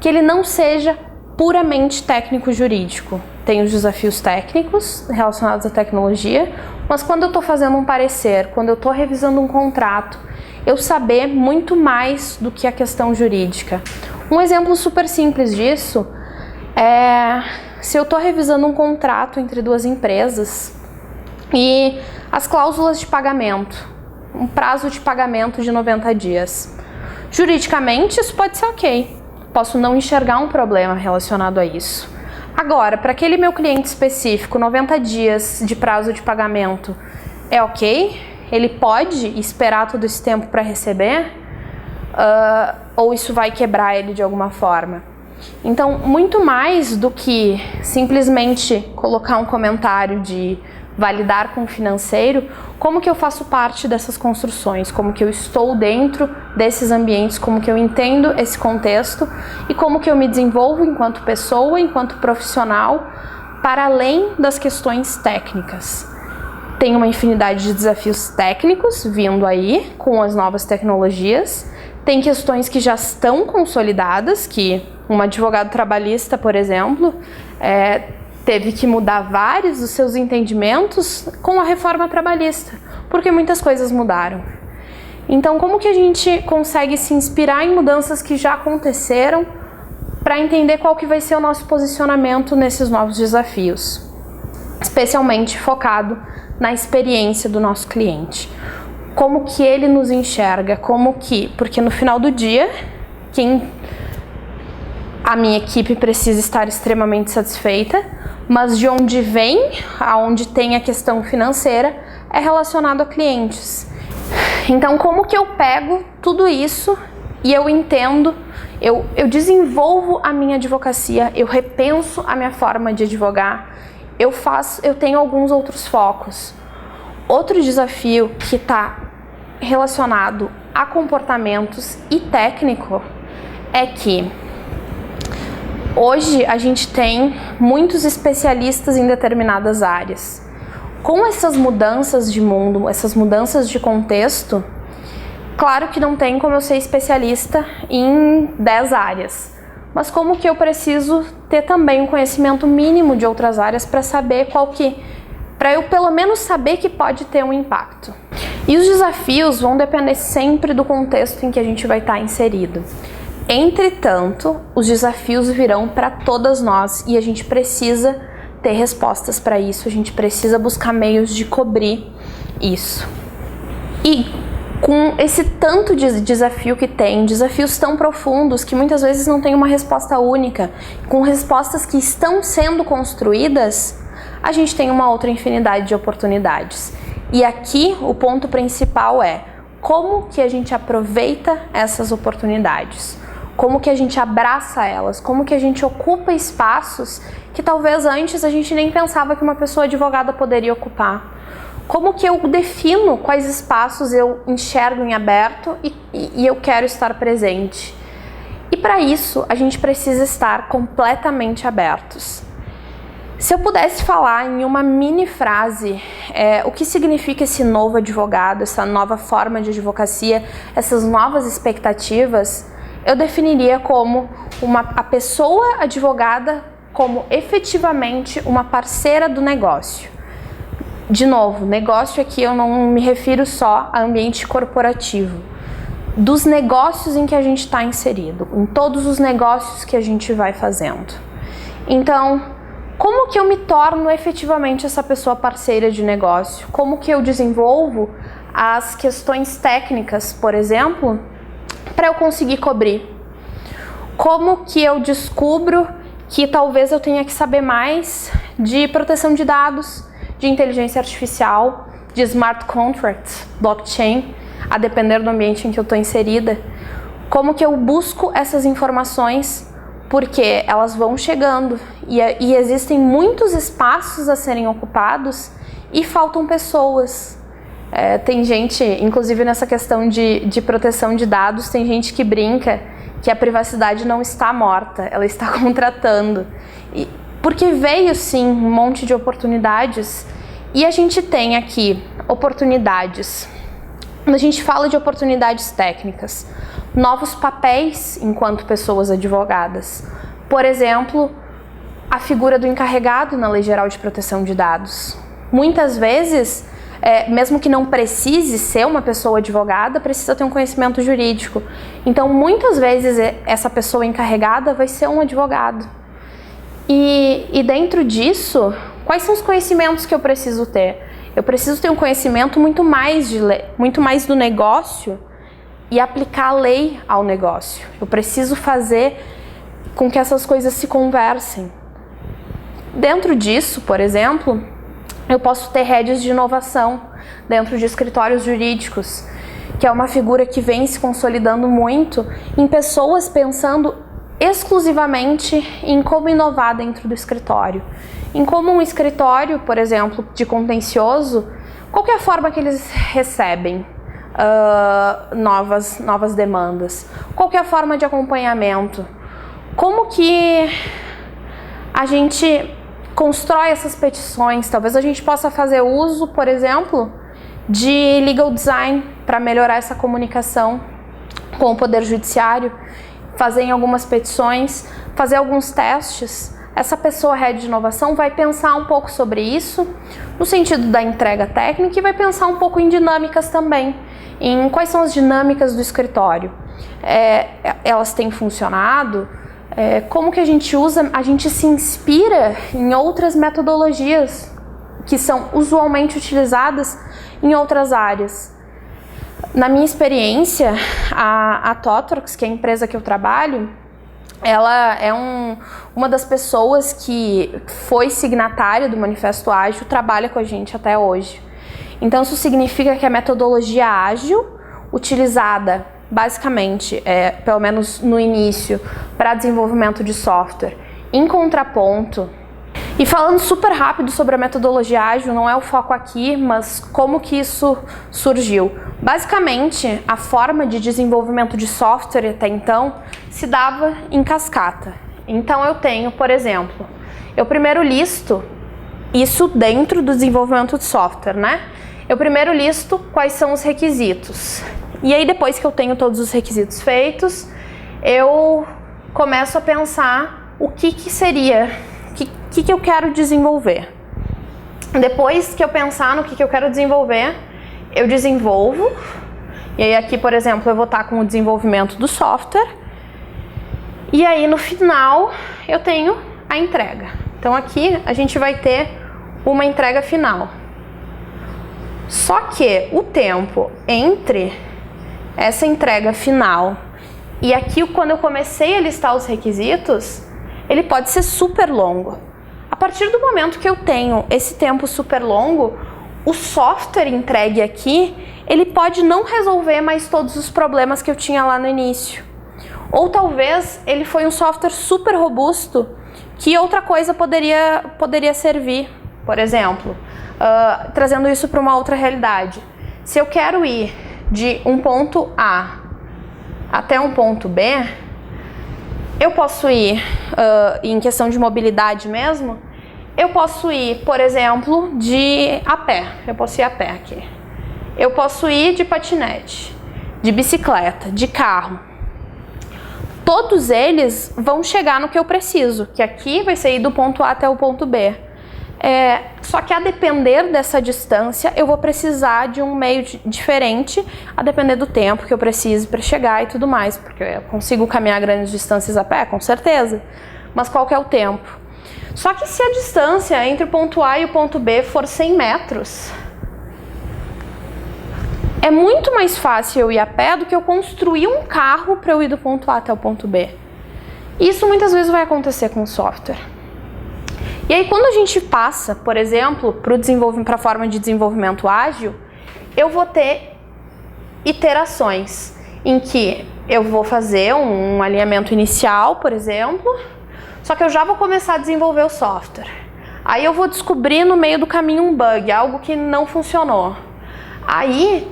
que ele não seja puramente técnico-jurídico? Tem os desafios técnicos relacionados à tecnologia, mas quando eu estou fazendo um parecer, quando eu estou revisando um contrato, eu saber muito mais do que a questão jurídica. Um exemplo super simples disso é se eu estou revisando um contrato entre duas empresas e as cláusulas de pagamento, um prazo de pagamento de 90 dias. Juridicamente, isso pode ser ok. Posso não enxergar um problema relacionado a isso. Agora, para aquele meu cliente específico, 90 dias de prazo de pagamento é ok? Ele pode esperar todo esse tempo para receber? Ou isso vai quebrar ele de alguma forma? Então, muito mais do que simplesmente colocar um comentário de validar com o financeiro, como que eu faço parte dessas construções, como que eu estou dentro desses ambientes, como que eu entendo esse contexto e como que eu me desenvolvo enquanto pessoa, enquanto profissional, para além das questões técnicas. Tem uma infinidade de desafios técnicos vindo aí com as novas tecnologias, tem questões que já estão consolidadas, que um advogado trabalhista, por exemplo, teve que mudar vários dos seus entendimentos com a reforma trabalhista, porque muitas coisas mudaram. Então, como que a gente consegue se inspirar em mudanças que já aconteceram para entender qual que vai ser o nosso posicionamento nesses novos desafios? Especialmente focado na experiência do nosso cliente. Como que ele nos enxerga, porque no final do dia, a minha equipe precisa estar extremamente satisfeita, mas de onde vem, aonde tem a questão financeira, é relacionado a clientes. Então, como que eu pego tudo isso e eu entendo, eu desenvolvo a minha advocacia, eu repenso a minha forma de advogar, eu tenho alguns outros focos. Outro desafio que está relacionado a comportamentos e técnico é que hoje a gente tem muitos especialistas em determinadas áreas. Com essas mudanças de mundo, essas mudanças de contexto, claro que não tem como eu ser especialista em 10 áreas, mas como que eu preciso ter também um conhecimento mínimo de outras áreas para saber para eu pelo menos saber que pode ter um impacto. E os desafios vão depender sempre do contexto em que a gente vai estar inserido. Entretanto, os desafios virão para todas nós e a gente precisa ter respostas para isso, a gente precisa buscar meios de cobrir isso. E com esse tanto de desafio que tem, desafios tão profundos que muitas vezes não tem uma resposta única, com respostas que estão sendo construídas, a gente tem uma outra infinidade de oportunidades. E aqui o ponto principal é como que a gente aproveita essas oportunidades, como que a gente abraça elas, como que a gente ocupa espaços que talvez antes a gente nem pensava que uma pessoa advogada poderia ocupar. Como que eu defino quais espaços eu enxergo em aberto e eu quero estar presente. E para isso a gente precisa estar completamente abertos. Se eu pudesse falar em uma mini frase o que significa esse novo advogado, essa nova forma de advocacia, essas novas expectativas, eu definiria como a pessoa advogada como efetivamente uma parceira do negócio. De novo, negócio aqui eu não me refiro só a ambiente corporativo, dos negócios em que a gente está inserido, em todos os negócios que a gente vai fazendo. Então, como que eu me torno efetivamente essa pessoa parceira de negócio? Como que eu desenvolvo as questões técnicas, por exemplo, para eu conseguir cobrir? Como que eu descubro que talvez eu tenha que saber mais de proteção de dados, de inteligência artificial, de smart contracts, blockchain, a depender do ambiente em que eu estou inserida? Como que eu busco essas informações? Porque elas vão chegando e existem muitos espaços a serem ocupados e faltam pessoas. Tem gente, inclusive nessa questão de proteção de dados, tem gente que brinca que a privacidade não está morta, ela está contratando. Porque veio sim um monte de oportunidades e a gente tem aqui oportunidades. Quando a gente fala de oportunidades técnicas, novos papéis enquanto pessoas advogadas. Por exemplo, a figura do encarregado na Lei Geral de Proteção de Dados. Muitas vezes, mesmo que não precise ser uma pessoa advogada, precisa ter um conhecimento jurídico. Então, muitas vezes, essa pessoa encarregada vai ser um advogado. E dentro disso, quais são os conhecimentos que eu preciso ter? Eu preciso ter um conhecimento muito mais do negócio e aplicar a lei ao negócio. Eu preciso fazer com que essas coisas se conversem. Dentro disso, por exemplo, eu posso ter redes de inovação dentro de escritórios jurídicos, que é uma figura que vem se consolidando muito em pessoas pensando exclusivamente em como inovar dentro do escritório. Em como um escritório, por exemplo, de contencioso, qual que é a forma que eles recebem novas demandas? Qual que é a forma de acompanhamento? Como que a gente constrói essas petições? Talvez a gente possa fazer uso, por exemplo, de legal design para melhorar essa comunicação com o Poder Judiciário, fazer em algumas petições, fazer alguns testes. Essa pessoa head de inovação vai pensar um pouco sobre isso, no sentido da entrega técnica, e vai pensar um pouco em dinâmicas também, em quais são as dinâmicas do escritório. Elas têm funcionado? Como que a gente se inspira em outras metodologias que são usualmente utilizadas em outras áreas. Na minha experiência, a Totrox, que é a empresa que eu trabalho, ela é uma das pessoas que foi signatária do Manifesto Ágil, trabalha com a gente até hoje. Então isso significa que a metodologia ágil utilizada basicamente, pelo menos no início, para desenvolvimento de software em contraponto. E falando super rápido sobre a metodologia ágil, não é o foco aqui, mas como que isso surgiu. Basicamente, a forma de desenvolvimento de software até então se dava em cascata. Então eu tenho, por exemplo, eu primeiro listo isso dentro do desenvolvimento de software, né? Eu primeiro listo quais são os requisitos. E aí depois que eu tenho todos os requisitos feitos, eu começo a pensar o que seria, o que eu quero desenvolver. Depois que eu pensar no que eu quero desenvolver, eu desenvolvo. E aí aqui, por exemplo, eu vou estar com o desenvolvimento do software. E aí no final eu tenho a entrega. Então aqui a gente vai ter uma entrega final. Só que o tempo entre essa entrega final e aqui quando eu comecei a listar os requisitos, ele pode ser super longo. A partir do momento que eu tenho esse tempo super longo, o software entregue aqui, ele pode não resolver mais todos os problemas que eu tinha lá no início. Ou talvez ele foi um software super robusto que outra coisa poderia servir. Por exemplo, trazendo isso para uma outra realidade. Se eu quero ir de um ponto A até um ponto B, eu posso ir, em questão de mobilidade mesmo, eu posso ir, por exemplo, a pé. Eu posso ir a pé aqui. Eu posso ir de patinete, de bicicleta, de carro. Todos eles vão chegar no que eu preciso, que aqui vai ser ir do ponto A até o ponto B. Só que a depender dessa distância, eu vou precisar de um meio diferente, a depender do tempo que eu preciso para chegar e tudo mais, porque eu consigo caminhar grandes distâncias a pé, com certeza, mas qual que é o tempo? Só que se a distância entre o ponto A e o ponto B for 100 metros, é muito mais fácil eu ir a pé do que eu construir um carro para eu ir do ponto A até o ponto B. Isso muitas vezes vai acontecer com o software. E aí quando a gente passa, por exemplo, para a forma de desenvolvimento ágil, eu vou ter iterações em que eu vou fazer um alinhamento inicial, por exemplo, só que eu já vou começar a desenvolver o software. Aí eu vou descobrir no meio do caminho um bug, algo que não funcionou. Aí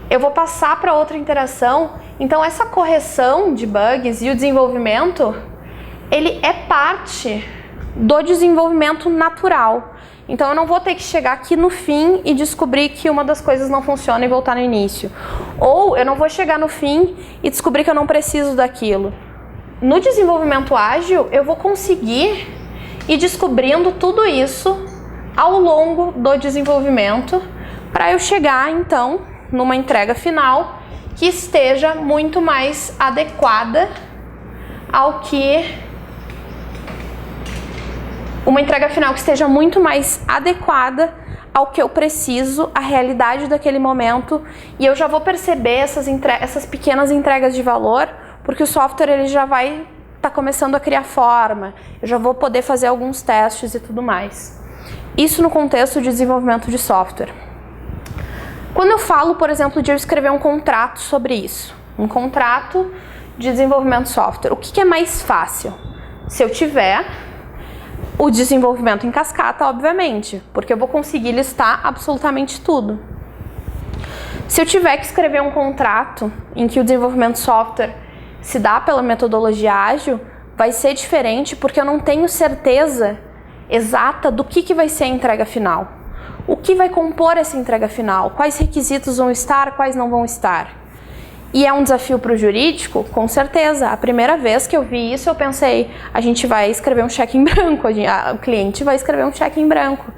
eu vou passar para outra interação. Então essa correção de bugs e o desenvolvimento, ele é parte do desenvolvimento natural. Então eu não vou ter que chegar aqui no fim e descobrir que uma das coisas não funciona e voltar no início. Ou eu não vou chegar no fim e descobrir que eu não preciso daquilo. No desenvolvimento ágil, eu vou conseguir ir descobrindo tudo isso ao longo do desenvolvimento para eu chegar, então, numa entrega final que esteja muito mais adequada ao que... Uma entrega final que esteja muito mais adequada ao que eu preciso, à realidade daquele momento, e eu já vou perceber essas pequenas entregas de valor, porque o software ele já vai estar começando a criar forma, eu já vou poder fazer alguns testes e tudo mais. Isso no contexto de desenvolvimento de software. Quando eu falo, por exemplo, de eu escrever um contrato sobre isso, um contrato de desenvolvimento de software, o que é mais fácil? Se eu tiver o desenvolvimento em cascata, obviamente, porque eu vou conseguir listar absolutamente tudo. Se eu tiver que escrever um contrato em que o desenvolvimento de software se dá pela metodologia ágil, vai ser diferente porque eu não tenho certeza exata do que vai ser a entrega final. O que vai compor essa entrega final? Quais requisitos vão estar, quais não vão estar? E é um desafio para o jurídico? Com certeza. A primeira vez que eu vi isso, eu pensei, a gente vai escrever um cheque em branco, o cliente vai escrever um cheque em branco.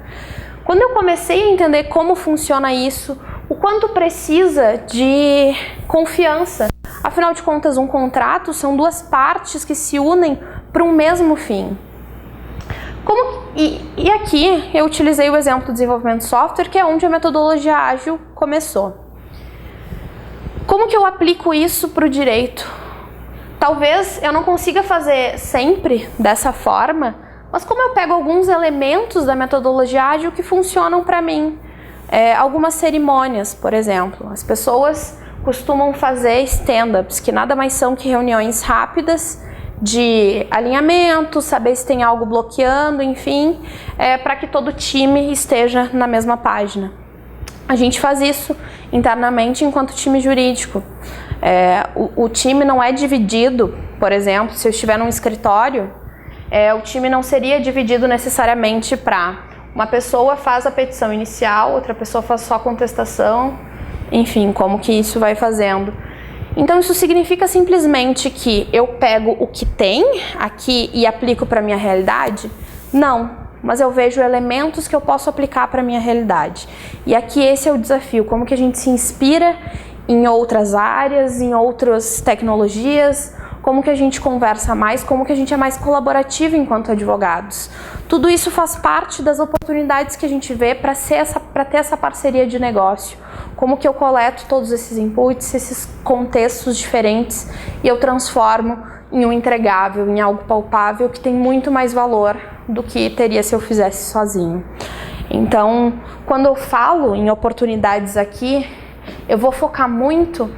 Quando eu comecei a entender como funciona isso, o quanto precisa de confiança. Afinal de contas, um contrato são duas partes que se unem para um mesmo fim. E aqui eu utilizei o exemplo do desenvolvimento de software, que é onde a metodologia ágil começou. Como que eu aplico isso para o direito? Talvez eu não consiga fazer sempre dessa forma, mas como eu pego alguns elementos da metodologia ágil que funcionam para mim, algumas cerimônias, por exemplo. As pessoas, costumam fazer stand-ups, que nada mais são que reuniões rápidas de alinhamento, saber se tem algo bloqueando, enfim, para que todo o time esteja na mesma página. A gente faz isso internamente enquanto time jurídico. O time não é dividido, por exemplo, se eu estiver num escritório, o time não seria dividido necessariamente para uma pessoa faz a petição inicial, outra pessoa faz só a contestação, enfim, como que isso vai fazendo. Então isso significa simplesmente que eu pego o que tem aqui e aplico para a minha realidade? Não, mas eu vejo elementos que eu posso aplicar para a minha realidade. E aqui esse é o desafio, como que a gente se inspira em outras áreas, em outras tecnologias, como que a gente conversa mais, como que a gente é mais colaborativo enquanto advogados. Tudo isso faz parte das oportunidades que a gente vê para ter essa parceria de negócio. Como que eu coleto todos esses inputs, esses contextos diferentes e eu transformo em um entregável, em algo palpável que tem muito mais valor do que teria se eu fizesse sozinho. Então, quando eu falo em oportunidades aqui, eu vou focar muito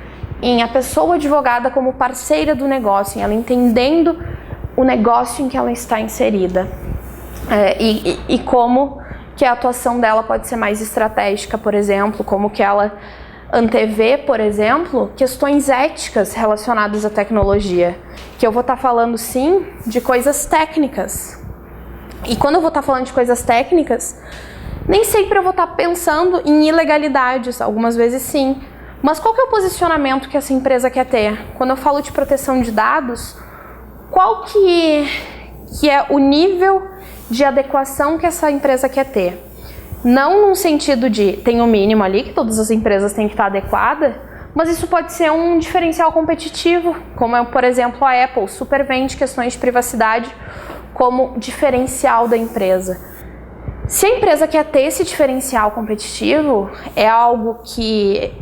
em a pessoa advogada como parceira do negócio, em ela entendendo o negócio em que ela está inserida e como que a atuação dela pode ser mais estratégica, por exemplo, como que ela antevê, por exemplo, questões éticas relacionadas à tecnologia, que eu vou estar falando sim de coisas técnicas. E quando eu vou estar falando de coisas técnicas, nem sempre eu vou estar pensando em ilegalidades, algumas vezes sim. Mas qual que é o posicionamento que essa empresa quer ter? Quando eu falo de proteção de dados, qual que é o nível de adequação que essa empresa quer ter? Não num sentido de tem um mínimo ali, que todas as empresas têm que estar adequadas, mas isso pode ser um diferencial competitivo, como é, por exemplo, a Apple super vende questões de privacidade como diferencial da empresa. Se a empresa quer ter esse diferencial competitivo, é algo que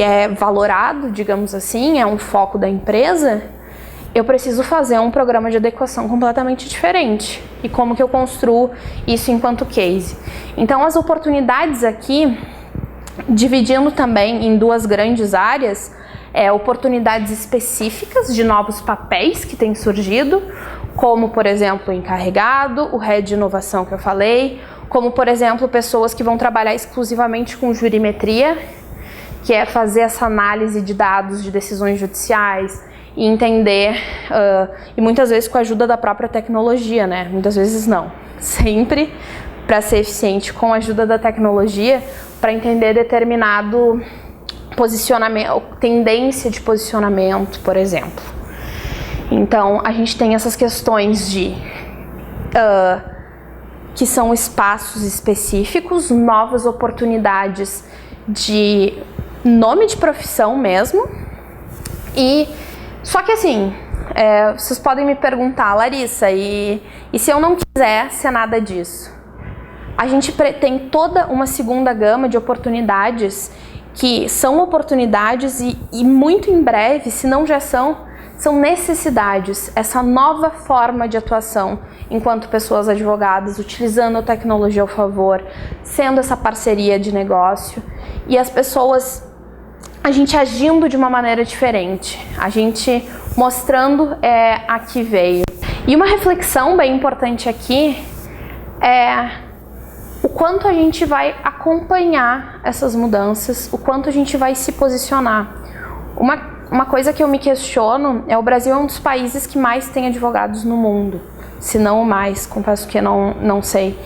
é valorado, digamos assim, é um foco da empresa, eu preciso fazer um programa de adequação completamente diferente. E como que eu construo isso enquanto case? Então, as oportunidades aqui, dividindo também em duas grandes áreas, oportunidades específicas de novos papéis que têm surgido, como, por exemplo, o encarregado, o head de inovação que eu falei, como, por exemplo, pessoas que vão trabalhar exclusivamente com jurimetria, que é fazer essa análise de dados de decisões judiciais e entender, e muitas vezes com a ajuda da própria tecnologia, né? Muitas vezes não. Sempre para ser eficiente com a ajuda da tecnologia, para entender determinado posicionamento, tendência de posicionamento, por exemplo. Então, a gente tem essas questões que são espaços específicos, novas oportunidades de nome de profissão mesmo. E só que assim, vocês podem me perguntar, Larissa, e se eu não quiser ser nada disso? A gente tem toda uma segunda gama de oportunidades que são oportunidades e muito em breve, se não já são necessidades, essa nova forma de atuação enquanto pessoas advogadas, utilizando a tecnologia ao favor, sendo essa parceria de negócio e as pessoas, a gente agindo de uma maneira diferente, a gente mostrando a que veio. E uma reflexão bem importante aqui é o quanto a gente vai acompanhar essas mudanças, o quanto a gente vai se posicionar. Uma coisa que eu me questiono o Brasil é um dos países que mais tem advogados no mundo, se não o mais, confesso que não sei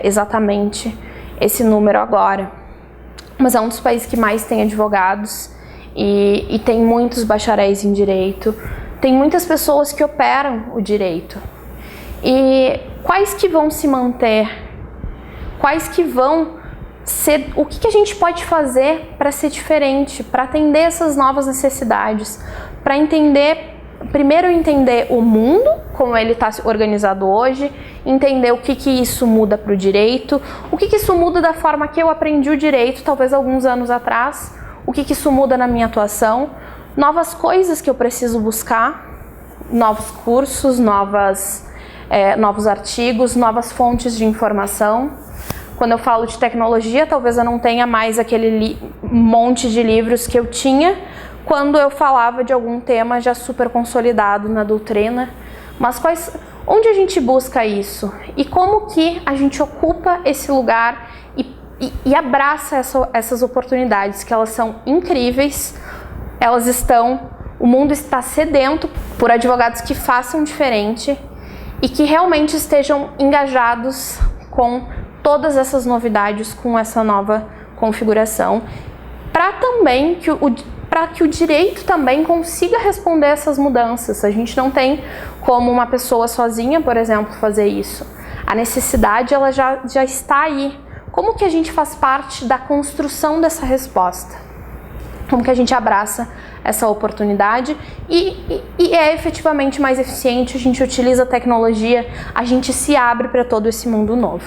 exatamente esse número agora, mas é um dos países que mais tem advogados e tem muitos bacharéis em direito, tem muitas pessoas que operam o direito. E quais que vão se manter? Quais que vão ser? O que a gente pode fazer para ser diferente, para atender essas novas necessidades, para primeiro entender o mundo, como ele está organizado hoje, entender o que isso muda para o direito, o que isso muda da forma que eu aprendi o direito, talvez alguns anos atrás, o que isso muda na minha atuação, novas coisas que eu preciso buscar, novos cursos, novos artigos, novas fontes de informação, Quando eu falo de tecnologia, talvez eu não tenha mais aquele monte de livros que eu tinha quando eu falava de algum tema já super consolidado na doutrina. Mas onde a gente busca isso? E como que a gente ocupa esse lugar e abraça essas oportunidades, que elas são incríveis, o mundo está sedento por advogados que façam diferente e que realmente estejam engajados com todas essas novidades, com essa nova configuração, para que o direito também consiga responder essas mudanças. A gente não tem como uma pessoa sozinha, por exemplo, fazer isso. A necessidade ela já está aí. Como que a gente faz parte da construção dessa resposta? Como que a gente abraça essa oportunidade e é efetivamente mais eficiente, a gente utiliza a tecnologia, a gente se abre para todo esse mundo novo.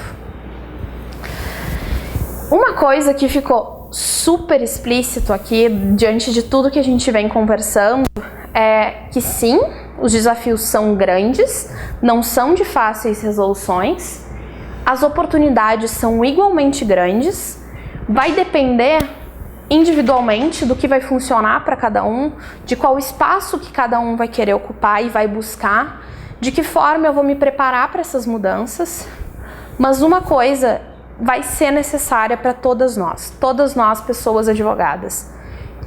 Uma coisa que ficou super explícito aqui, diante de tudo que a gente vem conversando, é que sim, os desafios são grandes, não são de fáceis resoluções, as oportunidades são igualmente grandes, vai depender individualmente do que vai funcionar para cada um, de qual espaço que cada um vai querer ocupar e vai buscar, de que forma eu vou me preparar para essas mudanças, mas uma coisa vai ser necessária para todas nós pessoas advogadas,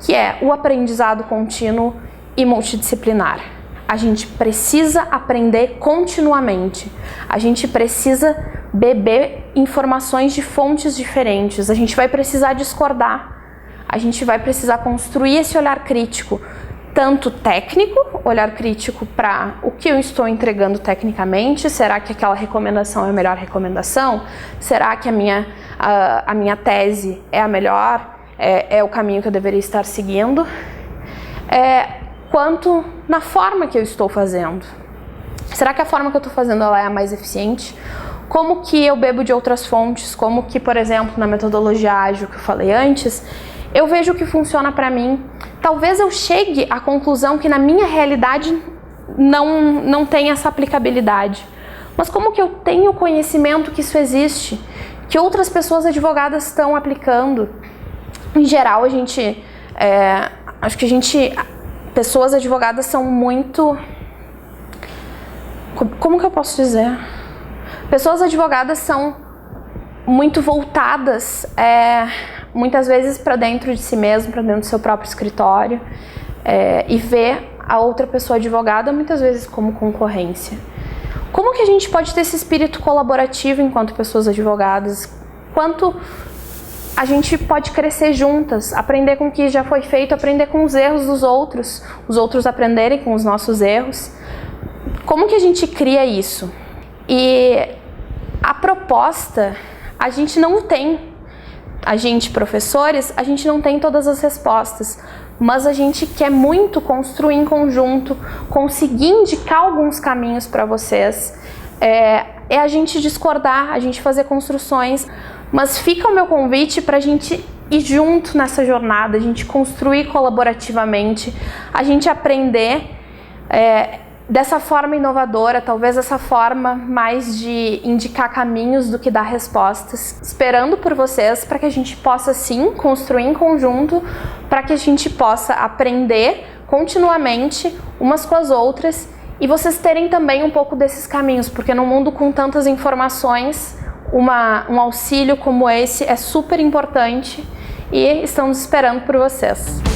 que é o aprendizado contínuo e multidisciplinar. A gente precisa aprender continuamente, a gente precisa beber informações de fontes diferentes, a gente vai precisar discordar, a gente vai precisar construir esse olhar crítico, tanto técnico, olhar crítico para o que eu estou entregando tecnicamente, será que aquela recomendação é a melhor recomendação? Será que a minha tese é a melhor, é o caminho que eu deveria estar seguindo? Quanto na forma que eu estou fazendo. Será que a forma que eu estou fazendo ela é a mais eficiente? Como que eu bebo de outras fontes? Como que, por exemplo, na metodologia ágil que eu falei antes, eu vejo o que funciona para mim. Talvez eu chegue à conclusão que na minha realidade não tem essa aplicabilidade. Mas como que eu tenho conhecimento que isso existe? Que outras pessoas advogadas estão aplicando? Em geral, pessoas advogadas são muito... Como que eu posso dizer? Pessoas advogadas são muito voltadas, muitas vezes para dentro de si mesmo, para dentro do seu próprio escritório, e vê a outra pessoa advogada muitas vezes como concorrência. Como que a gente pode ter esse espírito colaborativo enquanto pessoas advogadas? Quanto a gente pode crescer juntas, aprender com o que já foi feito, aprender com os erros dos outros, os outros aprenderem com os nossos erros. Como que a gente cria isso? E a proposta, a gente não tem, professores, a gente não tem todas as respostas, mas a gente quer muito construir em conjunto, conseguir indicar alguns caminhos para vocês, é a gente discordar, a gente fazer construções, mas fica o meu convite para a gente ir junto nessa jornada, a gente construir colaborativamente, a gente aprender dessa forma inovadora, talvez essa forma mais de indicar caminhos do que dar respostas, esperando por vocês para que a gente possa sim construir em conjunto, para que a gente possa aprender continuamente umas com as outras e vocês terem também um pouco desses caminhos, porque num mundo com tantas informações, um auxílio como esse é super importante e estamos esperando por vocês.